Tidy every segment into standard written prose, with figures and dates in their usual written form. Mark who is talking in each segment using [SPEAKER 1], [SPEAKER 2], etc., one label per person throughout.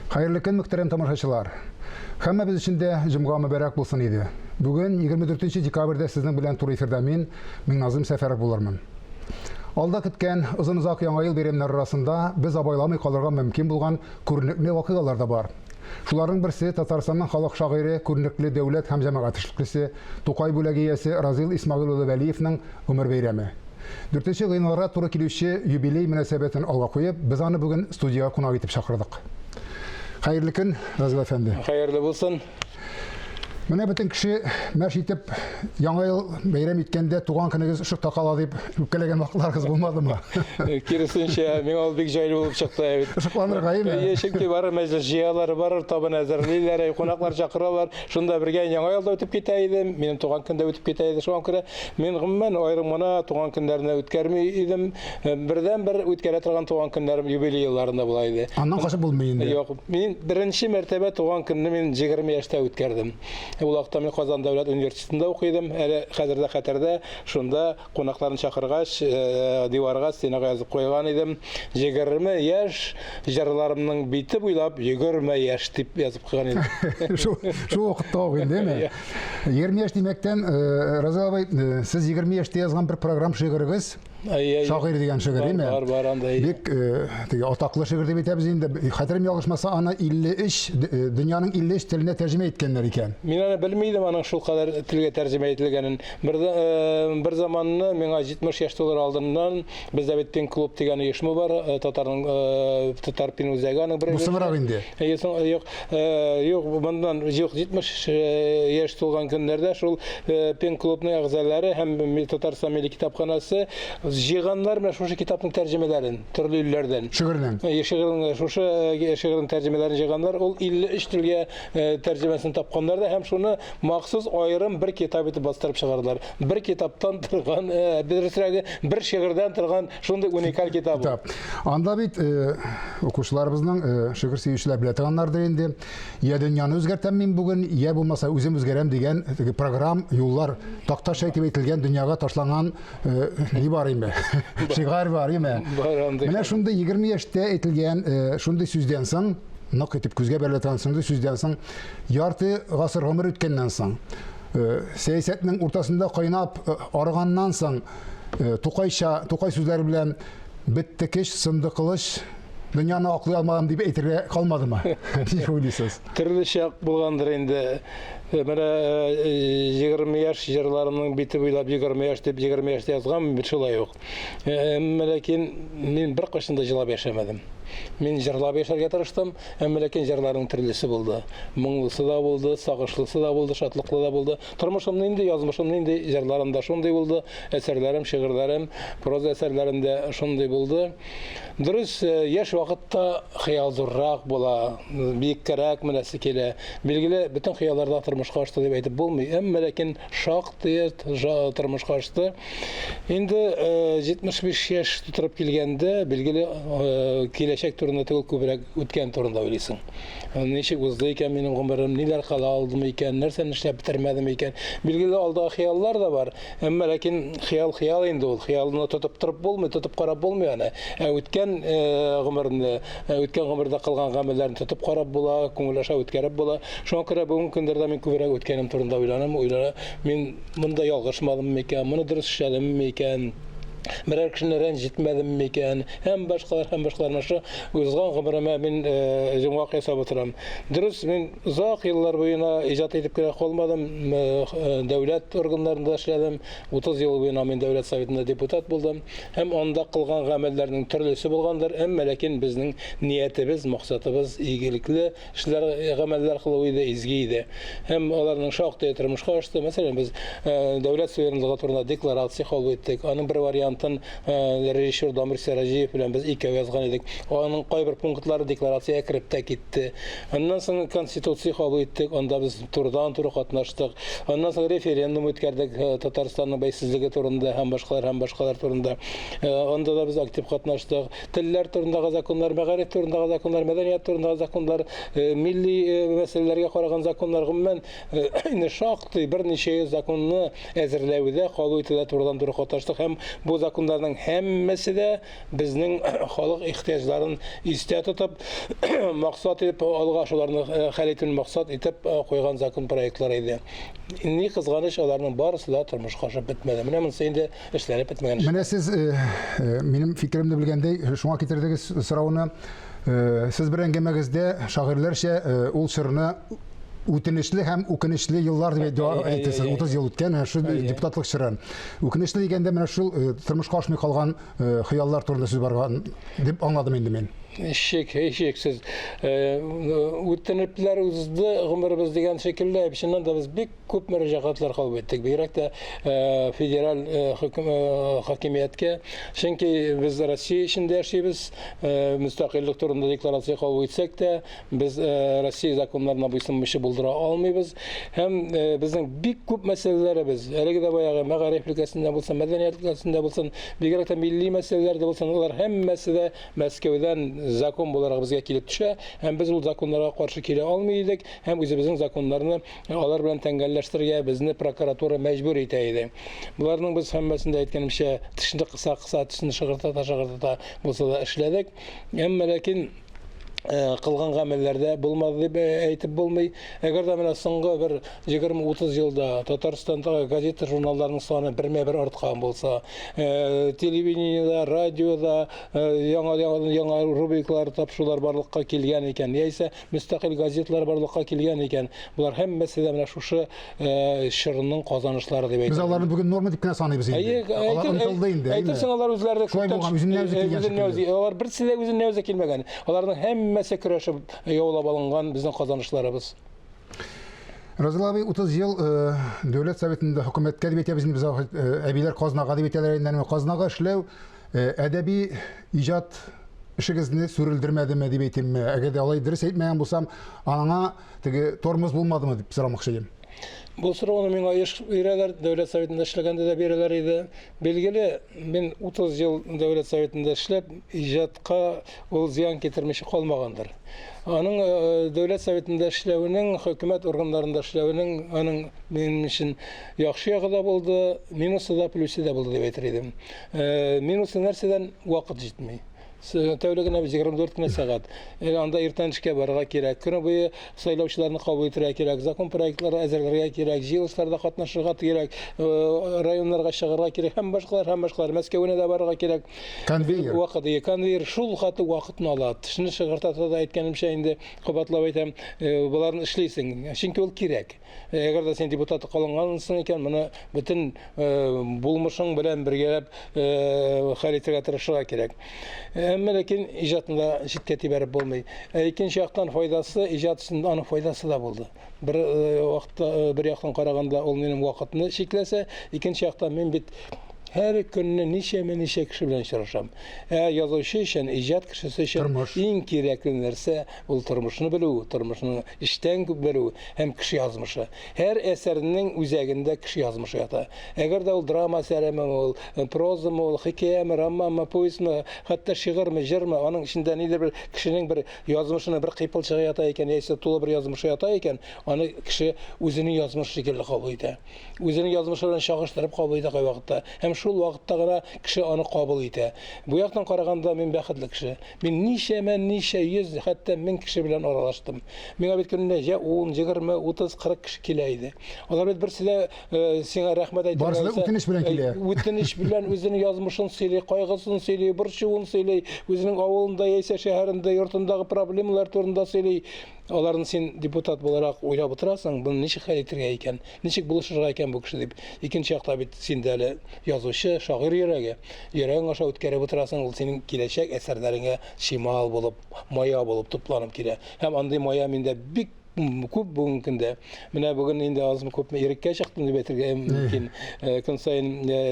[SPEAKER 1] Hayırlı kün muhterem тамашачылар. Hamma biz için de cümga mübarek bulsun idi. Bugün 24 dekabrda sizin bilen tur efirde min Nazım Seferov bularmın. Alda kütken uzun-uzak яңа ел бәйрәмнәре арасында biz абайламый калырга мөмкин булган күренекле вакыйгалар да бар. Шуларның берсе Татарстанның халык шагыйре, күренекле дәүләт һәм җәмәгать эшлеклесе Тукай бүләгиясе Разил Исмагыйль улы Вәлиевнең гомер бәйрәме. 4 гыйнварга туры килүче юбилей мөнәсәбәтен алга куеп, без аны бүген студияга кунак итеп чакырдык. Hayırlı gün Razil Efendi.
[SPEAKER 2] Hayırlı bulsun.
[SPEAKER 1] Менә бөтен кеше мәш итеп яңа ел бәйрәм иткәндә туган көнегез шук такала дип үпкәләгән вакытларыгыз булмадымы?
[SPEAKER 2] Киресенчә, миңа ул бик җайлы булып чыкты.
[SPEAKER 1] Шукланырга име?
[SPEAKER 2] Чөнки бар мәҗлес җыялары бар, табын әзерлиләр, кунаклар чакыралар. Шунда бергә яңа елда үтеп китә идем. Минем туган көндә үтеп китә иде. Шуңа күрә мин гомумән аерым гына туган көннәрне үткәрми идем. Бердән-бер үткәрә торган туган көннәрем юбилей елларында була иде.
[SPEAKER 1] Аннан качып булмый инде.
[SPEAKER 2] Юк, мин беренче мәртәбә туган көнне мин 20 яшьтә үткәрдем. Ул вакытта мин Казан дәүләт университетында укыйдым. Әле хәзердә хәтердә шунда кунакларны чакыргач, диварга стенага язып куйган идем. 20 яшь җырларымның бите буйлап 20 яшь дип язып куйган идем.
[SPEAKER 1] Шу вакытта ук инде. 20 яшь димәктән, Разил абай, сез 20 яшьтә язган бер программ шигырыгыз. Шагыйрь дигән шигырь име?
[SPEAKER 2] Бар андай.
[SPEAKER 1] Бик атаклы шигырь дип әйтәбез инде. Хәтерем ялгышмаса, аны 53 дөньяның 53 теленә тәрҗемә иткәннәр икән.
[SPEAKER 2] Мин аны белмидем, аның шул кадәр телгә тәрҗемә ителгәнен. Бер заманны миңа 70 яшь тулыр алдыннан бездә бит Пен клуб дигән оешма бар, Татар Пен үзәгенең бер.
[SPEAKER 1] Бу сымрак инде.
[SPEAKER 2] Юк, мондан 70 яшь тулган көннәрдә шул Пен клубның әгъзалары һәм Татарстан Милли китапханасы җыйганнар менә шушы китапның тәрҗемәләрен төрле илләрдән.
[SPEAKER 1] Шигырьнең.
[SPEAKER 2] Шигырьнең шушы шигырьнең тәрҗемәләрен җыйганнар, ул 53 телгә тәрҗемәсен тапканнар да һәм шуны махсус аерым бер китап итеп бастырып чыгардылар. Бер китаптан торган, дөресрәге бер шигырьдән торган шундый уникаль китап.
[SPEAKER 1] Анда бит укучыларыбызның шигырь сөючеләр белә торганнардыр инде. Я дөньяны үзгәртәм мин бүген, я булмаса үзем үзгәрәм дигән программ, юллар, такташ әйтеп әйтелгән дөньяга ташланган ни бар име? Шигырь бар име? Менә шундый 20 яшьтә әйтелгән шундый сүздән соң, нык итеп күзгә бәрелә торган шундый сүздән соң, ярты гасыр гомер үткәннән соң, сәясәтнең уртасында кайнап арыганнан соң, Тукай сүзләре белән бетте кеш, сынды кылыч, дөньяны аклый алмадым дип әйтергә калмадымы? Ни уйлыйсыз?
[SPEAKER 2] Төрле чак булгандыр инде. Менә 20 яшь җырларымның бите буйлап 20 яшь дип 20 яшьтә язган бит шулай юк. Ләкин мин бер кашында җырлап яшәмәдем. Мин җырлап яшәргә тырыштым, ләкин җырларның төрлесе булды. Моңлысы да булды, сагышлысы да булды, шатлыклы да булды. Тормышымны инде, язмышымны инде җырларымда шундый булды, әсәрләрем, шигырьләрем, проза әсәрләрендә шундый булды. Дөрес, яшь вакытта хыял зуррак була, биккәрәк менәсе килә. Билгеле, бөтен хыялларда тормышка ашты дип әйтеп булмый, ләкин шактый тормышка ашты. Инде 75 яшь тутырып килгәндә, билгеле, киләчәк турында түгел, күбрәк үткән турында уйлыйсың. Ничек узды икән минем гомерем, ниләр кала алдым икән, нәрсәне эшләп бетермәдем икән. Билгеле, алдагы хыяллар да бар. Ләкин хыял инде ул. Хыялны тотып торып булмый, тотып карап булмый аны. Үткән гомердә кылган гамәлләрне тотып карап була, күңел аша үткәреп була. Шуңа күрә бүген көндәрдә мин күбрәк үткәнем турында уйланам. Мин монда ялгышмадым микән, моны дөрес эшләдем микән? Берәр кешене рәнҗетмәдем микән? Һәм башкалар шу узган гомеремә мин җомгак ясап утырам. Дөрес, мин озак еллар буена иҗат итеп кенә калмадым. Дәүләт органнарында эшләдем. 30 ел буена мин дәүләт советында депутат булдым. Һәм анда кылган гамәлләрнең төрлесе булгандыр. Ләкин безнең ниятебез, максатыбыз игелекле эшләр, гамәлләр кылу иде, изге иде. Һәм аларның шактый тормышка ашты. Мәсәлән, без дәүләт суверенлыгы турында декларация кабул иттек. Аның бер вариантын режиссер Дамир Сараҗиев белән без икәү язган идек. Аның кайбер пунктлары декларациягә кирип тә китте. Аннан соң конституция кабул иттек, анда без турыдан-туры катнаштык. Аннан соң референдум үткәрдек Татарстанның бәйсезлеге турында һәм башкалар турында. Анда да без актив катнаштык. Телләр турындагы законнар, мәгариф турындагы законнар, мәдәният турындагы законнар, милли мәсьәләләргә караган законнар, гомумән инде шактый берничә законны әзерләүдә кабул ителә турыдан-туры катнаштык һәм бу бу законнарның һәммәсе дә безнең халык ихтиҗларын истә тотып, максат итеп алга шуларны хәл итүне максат итеп куйган закон проектлары иде. Ни кызганыч, аларның барысы да тормышка ашып бетмәде. Менә монысы инде эшләнеп бетмәгән.
[SPEAKER 1] Менә сез минем фикеремне белгәндәй, шуңа китердегез сорауны. Сез бер әңгәмәгездә шагыйрьләрчә ул чорны үтенечле һәм үкенечле еллар дип әйтәсез. 30 ел үткән шу депутатлык чорын. Үкенечле дигәндә менә шул тормышка ашмый калган хыяллар турында сүз барган дип аңладым инде мин.
[SPEAKER 2] Шексіз. Үттенеплер үзді ғымырбыз деген шекілді, әпшінен да біз бек көп мәрәжақатлар қалып еттік. Бейрек та федераль хакимиятке. Шынки біз Россия ішінде әшейбіз, müstaqillik турында декларация қалып етсек те, біз Россия законларына бұйсынмышы бұлдыра алмайбыз. Һәм біздің бек көп мәселелері біз, әлеге де баяғы мәғариф өлкәсінде болсын, мәдәният өлкәсінде болсын, бигрәк та милли мәселелерде болсын, олар һәммәсе дә Мәскәүдән закон буларак безгә килеп төшә, һәм без ул законнарга каршы килә алмый идек, һәм үзебезнең законнарны алар белән тәңгәлләштерергә безне прокуратура мәҗбүр итә иде. Буларның без һәммәсендә әйткәнемчә, тишне кыса-кыса, тишне шыгырта булса да эшләдек. Әмма ләкин кылган гамәлләрдә булмады дип әйтеп булмый. Әгәр дә менә соңгы бер 20-30 елда Татарстандагы газета журналларның саны бермә-бер арткан булса, телевидениедә, радиода яңа рубрикалар тапшырулар барлыкка килгән икән, яисә мөстәкыйль газеталар барлыкка килгән икән. Булар һәммәсе дә менә шушы чорның казанышлары дип әйтәбез.
[SPEAKER 1] Без аларны бүген норма дип кенә саныйбыз инде. Алар унутылды инде.
[SPEAKER 2] Әйтерсең, алар үзләре алар берсе дә үзенә үзе килмәгән. Аларның һәммәсе көрәшеп яулап алынган безнең казанышларыбыз.
[SPEAKER 1] Разил абый 30 ел дәүләт советында хөкүмәткә дип әйтәбез, без әбиләр казнага дип әйтәләр инде. Казнага эшләү әдәби иҗат эшегезне сүрелдермәдеме дип әйтәм. Әгәр дә алай дөрес әйтмәгән булсам, аңа теге тормоз булмадымы дип сорамакчы идем.
[SPEAKER 2] Бұл сұрауны мен айыш бирәләр, дәүләт советында эшләгәндә дә бирәләр иде. Белгеле, мен 30 ел дәүләт советында эшләп, иҗатка ул зыян китермичә калмагандыр. Аның дәүләт советында эшләүенең, хөкүмәт органнарында эшләүенең аның минем өчен яхшы ягы да булды, минусы да, плюсы да булды дип әйтер идем. Минусы нәрсәдән вакыт җитми. Тәүлегенә 24 кенә сәгать. Анда иртәнчеккә барырга кирәк. Көне буе сайлаучыларны кабул итәргә кирәк, закон проектлары әзерләргә кирәк, җыелышларда катнашырга кирәк, районнарга чыгарга кирәк, һәм башкалар, Мәскәүгә дә барырга кирәк. Конвейер шул хаты вакытны ала. Тишне шыгыртата да әйткәнемчә инде кабатлап әйтәм, буларны эшлисең, чөнки ул кирәк. Әгәр дә син депутат калынгансың икән, моны бөтен булмышың белән бергәләп хәл итәргә тырышырга кирәк. Әмма ләкин иҗатында җиткә тибәреп булмый. Икенче яктан файдасы, иҗат өчен аның файдасы да булды. Бер вакытта, бер яктан караганда ул минем вакытны шикләсә, икенче яктан мин бит һәр көнне ничә кеше белән очрашам. Язучы өчен, иҗат кешесе өчен иң кирәкле нәрсә ул тормышны белү, тормышны эштән күп белү һәм кеше язмышы. Һәр әсәрнең үзәгендә кеше язмышы ята. Әгәр дә ул драма әсәреме, ул прозамы, ул хикәяме, романмы, повестьмы, хәтта шигырьме, җырмы, аның эчендә нидер бер кешенең бер язмышының бер кыйпылчыгы ята икән, яисә тулы бер язмышы ята икән, аны кеше үзенең язмышы шикелле кабул итә. Үзенең язмышы белән чагыштырып кабул итә кай вакытта. Һәм шул вакытта гына кеше аны кабул итә. Бу яктан караганда мин бәхетле кеше. Мин ничә йөз, хәтта 1000 кеше белән аралаштым. Миңа бит көненә 10, 20, 30, 40 кеше килә иде. Алар бит берсе дә сиңа рәхмәт әйтә.
[SPEAKER 1] Барысы үтенеч белән килә.
[SPEAKER 2] Үтенеч белән үзенең язмышын сөйли, кайгысын сөйли, борчуын сөйли, үзенең авылында яисә шәһәрендә, йортындагы проблемалар турында сөйли. Аларны син депутат буларак уйлап утырасың, буны ничек хәл итәргә икән, ничек булышырга икән бу кеше дип. Икенче якта бит син дә әле язучы, шагыйрь йөрәгең аша үткәреп утырасың, ул синең киләчәк әсәрләреңә шимал булып, мая булып тупланып килә. Һәм андый мая миндә бик күп бүгенге көндә. Менә бүген инде азмы күпме иреккә чыктым дип әйтергә мөмкин. Көн сайын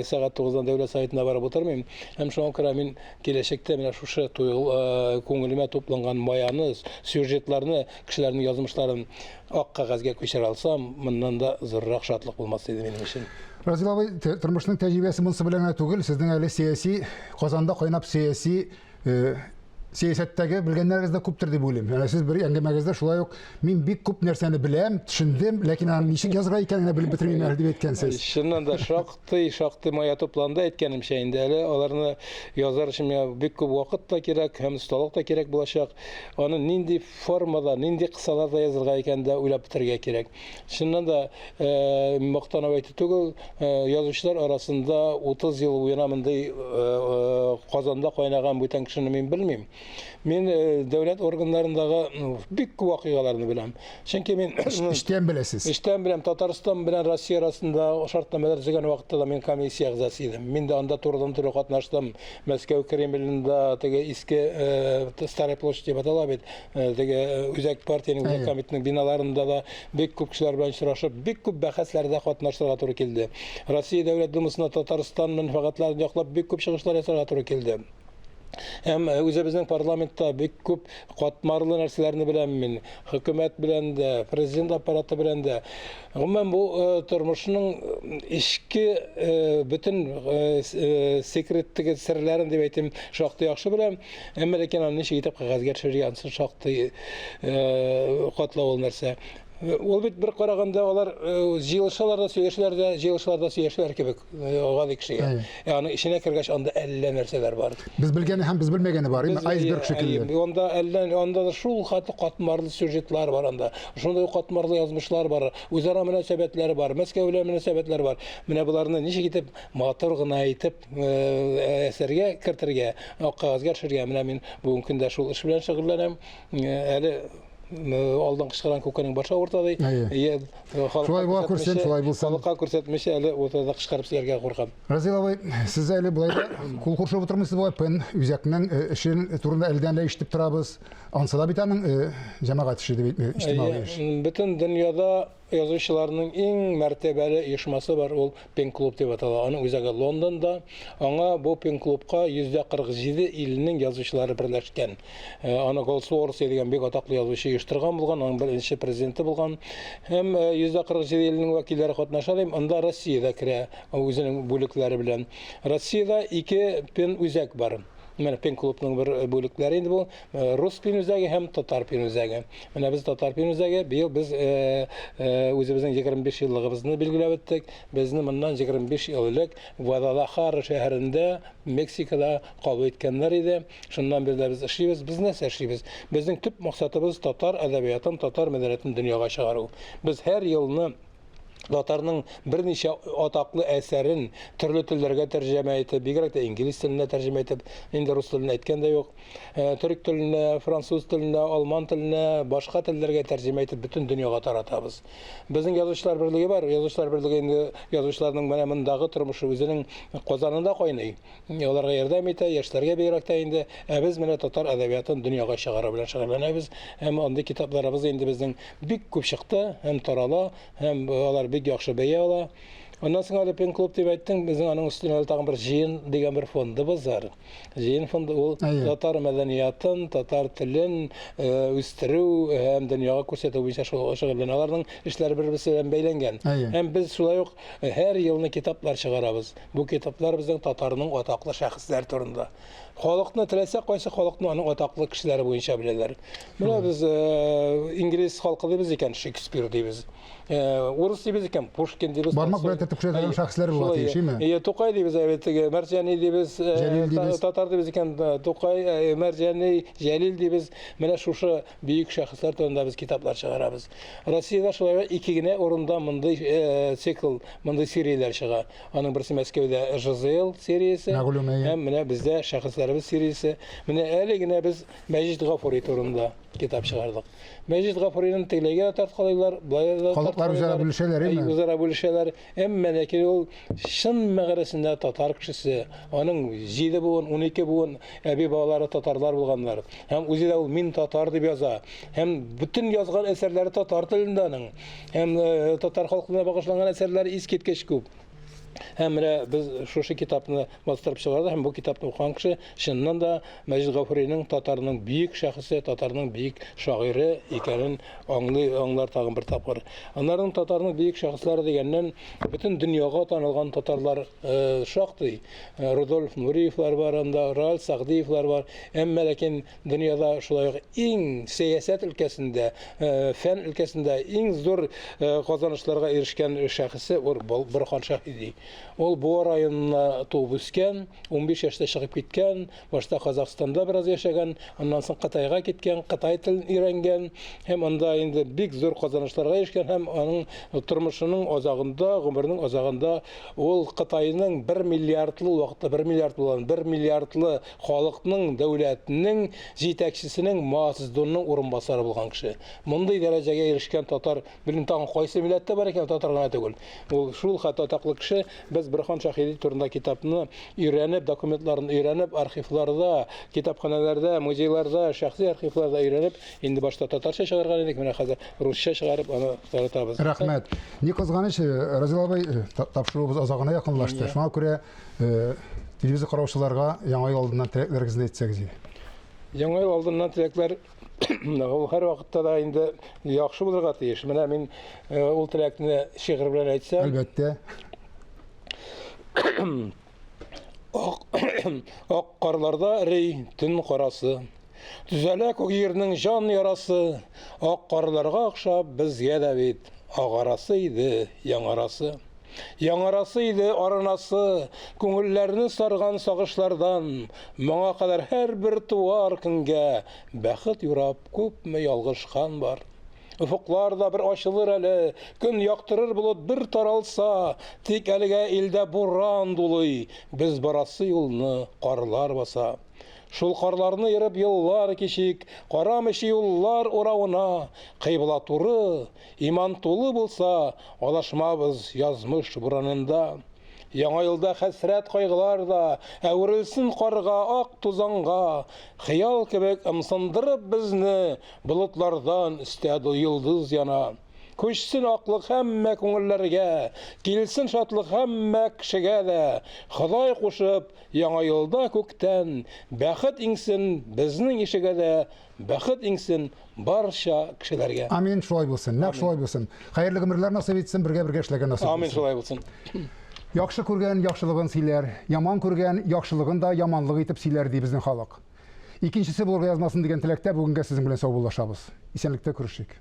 [SPEAKER 2] сәгать 9-дан дәүләт советына барып утырмыйм. Һәм шуңа күрә мин киләчәктә менә шушы күңелемә тупланган маяны, сюжетларны, кешеләрнең язмышларын ак кагазга күчерә алсам, моннан да зуррак шатлык булмас иде минем өчен.
[SPEAKER 1] Разил абый, тормышның тәҗрибәсе монсы белән түгел, сезнең әле сияси, Казанда кайнап сияси сәясәттәге белгәннәрегез дә күптер дип уйлыйм. Яни сез бер әңгәмәгездә шулай ук мин бик күп нәрсәне беләм, төшендем, ләкин аны ничек язырга икәнен белеп бетермим әле дип әйткәнсез.
[SPEAKER 2] Чыннан да шактый мая тупланды әйткәнемчә инде әле аларны язар өчен миңа бик күп вакыт та кирәк, һәм осталык та кирәк булачак. Аны нинди формада, нинди кысаларда язырга икән дә уйлап бетергә кирәк. Чыннан да мактанып әйтү түгел, язучылар арасында 30 ел буена мондай Казанда кайнаган бүтән кешене мин белмим. Мин дәүләт органнарындагы бик күп вакыйгаларны беләм. Чөнки мин
[SPEAKER 1] Иштән беләсез.
[SPEAKER 2] Иштән беләм, Татарстан белән Россия арасында шартнамалар төзегән вакытта да мин комиссия әгъзасы идем. Мин дә анда турыдан-туры катнаштым. Мәскәү Кремлендә теге иске Старая площадь дип атала бит. Теге үзәк партияның үзәк комитетының биналарында да бик күп кешеләр белән очрашып, бик күп бәхәсләрдә катнашырга туры килде. Россия дәүләт думасына Татарстан мәнфәгатьләрен яклап бик күп чыгышлар ясарга туры килде. Һәм үзебезнең парламентта бик күп катмарлы нәрсәләрне беләм мин. Хөкүмәт белән дә, президент аппараты белән дә. Гомумән бу тормышның ишке бөтен секреттәге серләрен дип әйтим, шактый яхшы беләм. Әмма ләкин аны ничек итеп кагазга төшерергә ансы шактый катлау нәрсә. Ул бит бер караганда алар җыелышалар да сөйләшәләр кебек гади кешегә. Аны ишенә кергәч анда әллә нәрсәләр бар.
[SPEAKER 1] Без белгәне һәм без белмәгәне бар, айсберг шикелле.
[SPEAKER 2] Анда да шул хаты катмарлы сюжетлар бар анда. Шундый катмарлы язмышлар бар, үзара мөнәсәбәтләр бар, Мәскәү белән мөнәсәбәтләр бар. Менә буларны ничек итеп матур гына әйтеп әсәргә кертергә, кагазга төшерергә. Менә мин бүген көндә шул эш белән шөгыльләнәм. Әле алдан кычкырган күкәнең башы авыртады.
[SPEAKER 1] Шулай була күрсен, шулай булсын.
[SPEAKER 2] Халыкка күрсәтмичә әле ортада кычкырып сөйләргә куркам.
[SPEAKER 1] Разил абый, сез әле булай да кул куршып утырмыйсыз була, пен үзәкнең эшен турында әлдән дә ишетеп торабыз. Ансада бит аның җәмәгать эше дип иҗтимагый эш.
[SPEAKER 2] Бөтен дөньяда язучыларның иң мәртәбәле оешмасы бар, ул Пен клуб дип атала. Аның үзәге Лондонда. Аңа бу Пен клубка 147 илнең язучылары берләшкән. Аны Голдсворth дигән бик атаклы язучы оештырган булган, аның беренче президенты булган. Һәм 147 илнең вәкилләре катнаша дим. Анда Россия да керә үзенең бүлекләре белән. Россиядә 2 Пен үзәк бар. Менә Пен клубның бер бүлекләре инде бу. Рус Пен үзәге һәм Татар Пен үзәге. Менә без Татар Пен үзәге быел без үзебезнең 25 еллыгыбызны билгеләп үттек. Безне моннан 25 ел элек Гвадалахара шәһәрендә Мексикада кабул иткәннәр иде. Шуннан бирле без эшлибез, без нәрсә эшлибез? Безнең төп максатыбыз татар әдәбиятын, татар мәдәниятын дөньяга чыгару. Без һәр елны Татарның берничә атаклы әсәрен төрле телләргә тәрҗемә итеп, бигрәк тә инглиз теленә тәрҗемә итеп, инде рус теленә әйткән дә юк. Төрек теленә, француз теленә, алман теленә, башка телләргә тәрҗемә итеп бөтен дөньяга таратабыз. Безнең язучылар берлеге бар. Язучылар берлеге инде язучыларның менә мондагы тормышы үзенең Казанында кайный. Аларга ярдәм итә, яшьләргә бигрәк тә инде. Без менә татар әдәбиятын дөньяга чыгару белән шөгыльләнәбез. Һәм андый китапларыбыз инде безнең бик күп чыкты, һәм тарала, һәм алар бик яхшы бәя ала. Ondan sonra Пен клуб дип әйттең, безнең аның өстенә тагын бер җыен дигән бер фондыбыз бар. Җыен фонды ул татар мәдәниятын, татар телен үстерү һәм дөньяга күрсәтү буенча шөгыльләнә. Аларның эшләре бер-берсе белән бәйләнгән. Һәм без шулай ук һәр елны китаплар чыгарабыз. Бу китаплар безнең татарның атаклы шәхесләр турында. Халыкны теләсә кайсы халыкны аның атаклы кешеләре буенча беләләр. Менә без инглиз халкы дибез икән, Шекспир дибез. Урыс дибез икән, Пушкин дибез.
[SPEAKER 1] Бармак белән тетеп күрсәтелгән шәхесләр була тиешме?
[SPEAKER 2] Тукай дибез, Мәрҗани дибез, татар дибез икән, Тукай, Мәрҗани, Җәлил дибез. Менә шушы бөек шәхесләр турында без китаплар чыгарабыз. Россиядә шулай 2 генә урында мондый цикл, мондый серияләр чыга. Аның берсе Мәскәүдә ЖЗЛ сериясе, һәм менә бездә шәхесләребез сериясе. Менә әле генә без Мәҗит Гафури турында китап чыгардык. Мәҗит Гафуриның тегеләгә тарткалыйлар,
[SPEAKER 1] халыклар үзара бүлешәләр,
[SPEAKER 2] үзара бүлешәләр. Әмма ләкин ул шын мәгърәсендә татар кешесе, аның 7 буын, 12 буын әби балалары татарлар булганнар. Һәм үзе дә ул мин татар дип яза. Һәм бүтән язган әсәрләре татар телендә аның. Һәм татар халкына багышланган әсәрләре искиткеч күп. Һәм менә без шушы китапны бастырып чыгарды, һәм бу китапны укыган кеше чыннан да Мәҗит Гафуриның татарның бөек шәхесе, татарның бөек шагыйре икәнен аңлар тагын бер тапкыр. Аннарның татарның бөек шәхесләре дигәннән бөтен дөньяга танылган татарлар шактый. Рудольф Нуриевлар бар, анда Раил Сагдиевлар бар. Әмма ләкин дөньяда шулай иң сәясәт өлкәсендә, фән өлкәсендә иң зур казанышларга ирешкән шәхесе Борхан Шаһиди. Ул Буа районына туып үскән, 15 яшьтә чыгып киткән, башта Казакстанда бераз яшәгән, аннан соң Кытайга киткән, Кытай телен өйрәнгән, һәм анда инде бик зур казанышларга ирешкән, һәм аның тормышының азагында, гомеренең азагында ул Кытайның 1 миллиардлы вакытта 1 миллиард булган, 1 миллиардлы халыкның, дәүләтнең җитәкчесенең Маасыздунның урынбасары булган кеше. Мондый дәрәҗәгә ирешкән татар, белмим тагын кайсы милләттә бар икән, татар гына түгел. Ул шул хатаклы кеше. Без Борхан Шаһиди турында китапны өйрәнеп, документларын өйрәнеп, архивларда, китапханәләрдә, музейларда, шәхси архивларда өйрәнеп, инде башта татарча чыгарган идек, менә хәзер русча чыгарып аны таратабыз.
[SPEAKER 1] Рәхмәт. Ни кызганыч, Разил абый, тапшыруыбыз азагына якынлашты. Шуңа күрә телевизор караучыларга яңа ел алдыннан теләкләрегезне әйтсәгез иде.
[SPEAKER 2] Яңа ел алдыннан теләкләр ул һәр вакытта да инде яхшы булырга тиеш. Менә мин ул теләкне шигырь белән әйтсәм,
[SPEAKER 1] Әлбәттә.
[SPEAKER 2] Ак карларда рей төн карасы, түзәлә күк йөрнең җан ярасы, ак карларга охшап безгә дә бит агарасы иде, яңарасы. Яңарасы иде аранасы, күңелләрне сарган сагышлардан, моңа кадәр һәрбер туар көнгә бәхет юрап күпме ялгышкан бар. Уфукларда бер ачылыр әле, көн яктырыр булып бер таралса, тик әлегә илдә буран дулый, без барасы юлны карлар баса. Шул карларны йөреп еллар кичик, карамыйчы юллар урауына, кыйбла туры, иман тулы булса, алашмабыз язмыш буранында. Яңа елда хәсрәт кайгылар да, әверелсен карга ак тузанга, хыял кебек ымсындырып безне, болытлардан өстәде йолдыз яна. Күчсен аклык һәммә күңелләргә, килсен шатлык һәммә кешегә дә, Ходай кушып, яңа елда күктән, бәхет иңсен безнең ишегә дә, бәхет иңсен барча кешеләргә.
[SPEAKER 1] Амин, шулай булсын. Нәкъ шулай булсын. Хәерле гомерләр насыйп итсен, бергә эшләргә насыйп
[SPEAKER 2] Амин,
[SPEAKER 1] итсен.
[SPEAKER 2] шулай булсын.
[SPEAKER 1] Яхшы күргән яхшылыгын сөйләр, яман күргән яхшылыгын да яманлык итеп сөйләр ди безнең халык. Икенчесе булырга язмасын дигән теләктә бүгенгә сезнең белән саубуллашабыз. Исәнлектә күрешик.